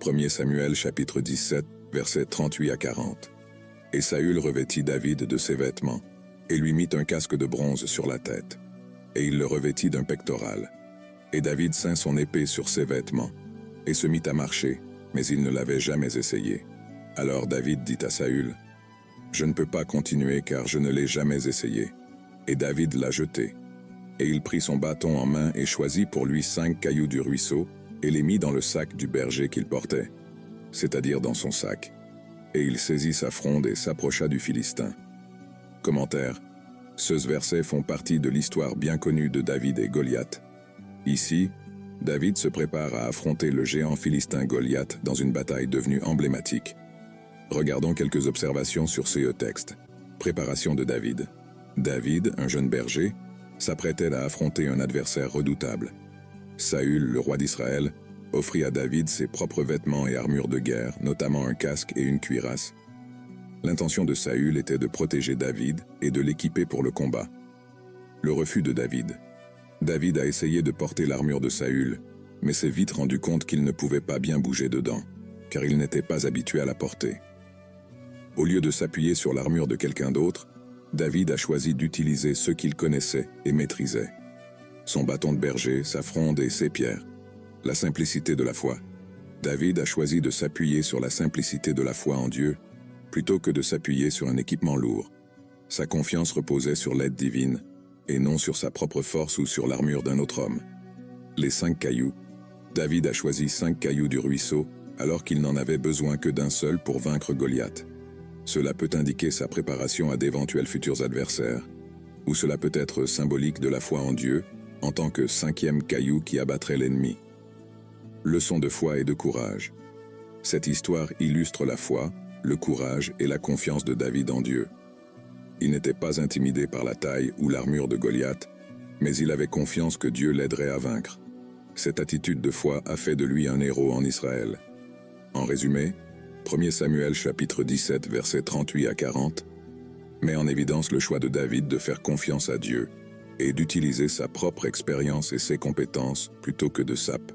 1 Samuel chapitre 17, versets 38 à 40. Et Saül revêtit David de ses vêtements, et lui mit un casque de bronze sur la tête, et il le revêtit d'un pectoral. Et David ceint son épée sur ses vêtements, et se mit à marcher, mais il ne l'avait jamais essayé. Alors David dit à Saül, « Je ne peux pas continuer car je ne l'ai jamais essayé. » Et David l'a jeté. Et il prit son bâton en main et choisit pour lui 5 cailloux du ruisseau, et les mit dans le sac du berger qu'il portait, c'est-à-dire dans son sac. Et il saisit sa fronde et s'approcha du Philistin. Commentaire. Ces versets font partie de l'histoire bien connue de David et Goliath. Ici, David se prépare à affronter le géant philistin Goliath dans une bataille devenue emblématique. Regardons quelques observations sur ces textes. Préparation de David. David, un jeune berger, s'apprêtait à affronter un adversaire redoutable. Saül, le roi d'Israël, offrit à David ses propres vêtements et armures de guerre, notamment un casque et une cuirasse. L'intention de Saül était de protéger David et de l'équiper pour le combat. Le refus de David. David a essayé de porter l'armure de Saül, mais s'est vite rendu compte qu'il ne pouvait pas bien bouger dedans, car il n'était pas habitué à la porter. Au lieu de s'appuyer sur l'armure de quelqu'un d'autre, David a choisi d'utiliser ce qu'il connaissait et maîtrisait. Son bâton de berger, sa fronde et ses pierres. La simplicité de la foi. David a choisi de s'appuyer sur la simplicité de la foi en Dieu, plutôt que de s'appuyer sur un équipement lourd. Sa confiance reposait sur l'aide divine, et non sur sa propre force ou sur l'armure d'un autre homme. Les 5 cailloux. David a choisi 5 cailloux du ruisseau, alors qu'il n'en avait besoin que d'un seul pour vaincre Goliath. Cela peut indiquer sa préparation à d'éventuels futurs adversaires, ou cela peut être symbolique de la foi en Dieu, en tant que 5e caillou qui abattrait l'ennemi. Leçon de foi et de courage. Cette histoire illustre la foi, le courage et la confiance de David en Dieu. Il n'était pas intimidé par la taille ou l'armure de Goliath, mais il avait confiance que Dieu l'aiderait à vaincre. Cette attitude de foi a fait de lui un héros en Israël. En résumé, 1 Samuel chapitre 17 versets 38 à 40 met en évidence le choix de David de faire confiance à Dieu et d'utiliser sa propre expérience et ses compétences plutôt que de SAP.